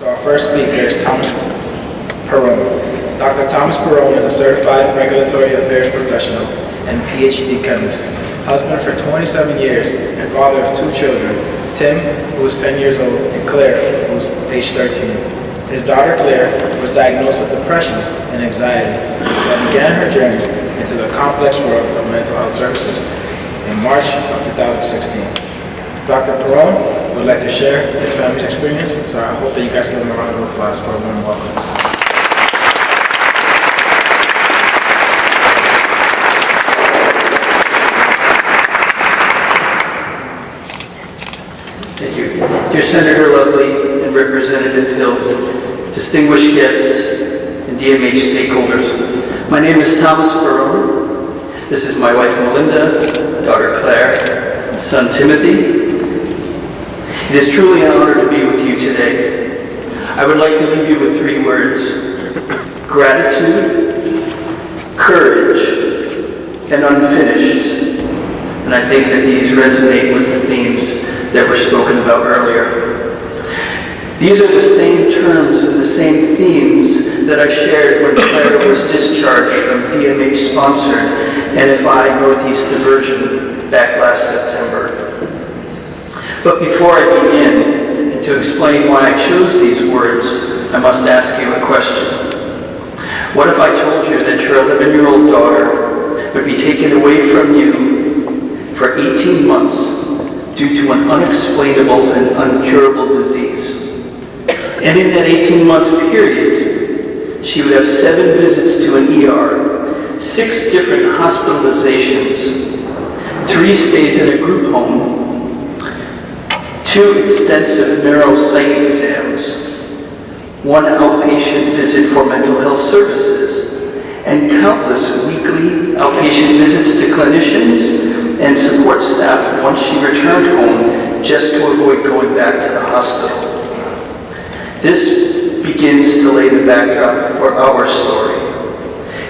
Our first speaker is Thomas Perrone. Dr. Thomas Perrone is a certified regulatory affairs professional and PhD chemist, husband for 27 years and father of 2 children, Tim, who is 10 years old, and Claire, who is age 13. His daughter Claire was diagnosed with depression and anxiety and began her journey into the complex world of mental health services in March of 2016. Dr. Perrone would like to share his family's experience, so I hope that you guys give him a round of applause for a warm welcome. Thank you. Dear Senator Lovely and Representative Hill, distinguished guests and DMH stakeholders, my name is Thomas Perrone. This is my wife Melinda, daughter Claire, son Timothy. It is truly an honor to be with you today. I would like to leave you with 3 words: gratitude, courage, and unfinished. And I think that these resonate with the themes that were spoken about earlier. These are the same terms and the same themes that I shared when Claire was discharged from DMH-sponsored NFI Northeast Diversion back last September. But before I begin, and to explain why I chose these words, I must ask you a question. What if I told you that your 11-year-old daughter would be taken away from you for 18 months due to an unexplainable and uncurable disease? And in that 18-month period, she would have 7 visits to an ER, 6 different hospitalizations, 3 stays in a group home, 2 extensive neuropsych exams, 1 outpatient visit for mental health services, and countless weekly outpatient visits to clinicians and support staff once she returned home just to avoid going back to the hospital. This begins to lay the backdrop for our story.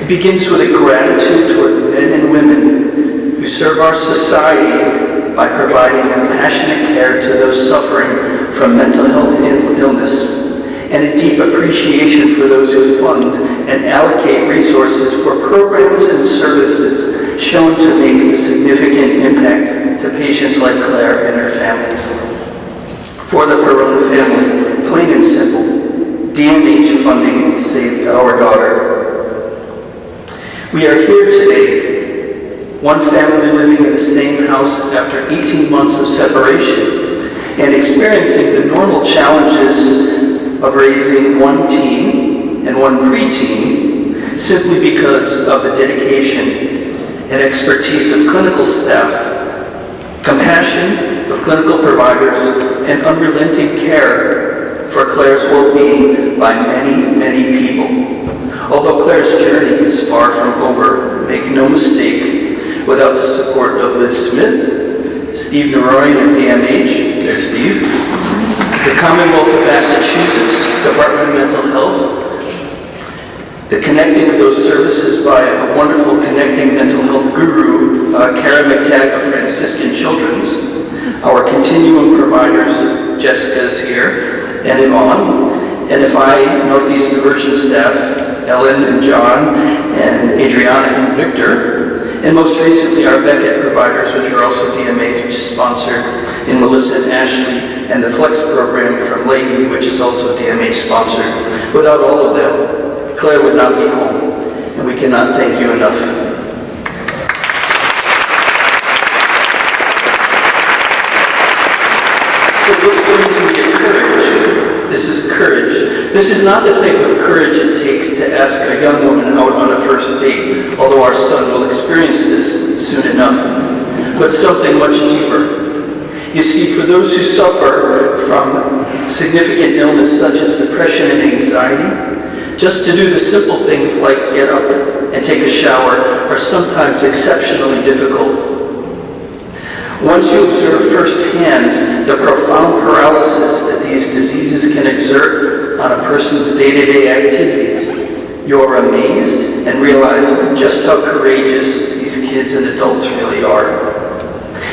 It begins with a gratitude toward the men and women who serve our society by providing compassionate care to those suffering from mental health illness, and a deep appreciation for those who fund and allocate resources for programs and services shown to make a significant impact to patients like Claire and her families. For the Perrone family, plain and simple, DMH funding saved our daughter. We are here today, one family living in the same house after 18 months of separation and experiencing the normal challenges of raising 1 teen and 1 preteen simply because of the dedication and expertise of clinical staff, compassion of clinical providers, and unrelenting care for Claire's well-being by many, many people. Although Claire's journey is far from over, make no mistake, without the support of Liz Smith, Steve Naroyan at DMH, there's Steve, the Commonwealth of Massachusetts Department of Mental Health, the connecting of those services by a wonderful connecting mental health guru, Kara McTagg of Franciscan Children's, our continuum providers, Jessica is here, and Yvonne, NFI Northeast Diversion staff, Ellen and John, and Adriana and Victor, and most recently our Beckett providers, which are also DMH, which is sponsored, in Melissa and Ashley, and the Flex program from Leahy, which is also DMH sponsored. Without all of them, Claire would not be home, and we cannot thank you enough. So this brings me to courage. This is courage. This is not the type of courage it takes to ask a young woman out on a first date, although our son will experience this soon enough, but something much deeper. You see, for those who suffer from significant illness such as depression and anxiety, just to do the simple things like get up and take a shower are sometimes exceptionally difficult. Once you observe firsthand the profound paralysis that these diseases can exert on a person's day-to-day activities, you're amazed and realize just how courageous these kids and adults really are.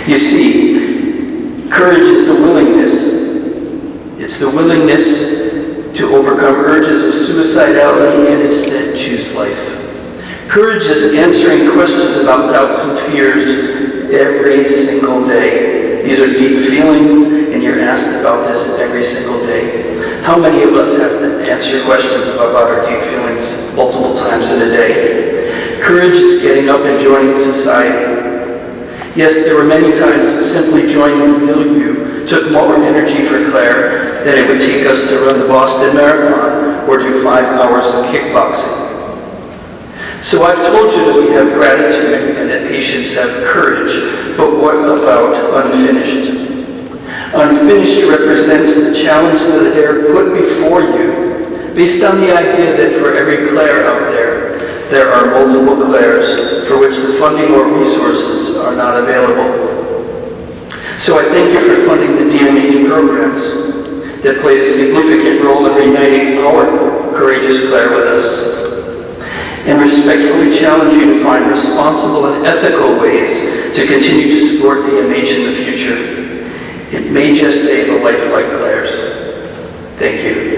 You see, courage is the willingness. It's the willingness to overcome urges of suicidality and instead choose life. Courage is answering questions about doubts and fears every single day. These are deep feelings, and you're asked about this every single day. How many of us have to answer questions about our deep feelings multiple times in a day? Courage is getting up and joining society. Yes, there were many times that simply joining the milieu took more energy for Claire than it would take us to run the Boston Marathon or do 5 hours of kickboxing. So I've told you that we have gratitude and that patients have courage, but what about unfinished? Unfinished represents the challenge that I dare put before you, based on the idea that for every Claire out there are multiple Claires for which the funding or resources are not available. So I thank you for funding the DMH programs that played a significant role in reuniting our courageous Claire with us, and respectfully challenge you to find responsible and ethical ways to continue to support DMH in the future. It may just save a life like Claire's. Thank you.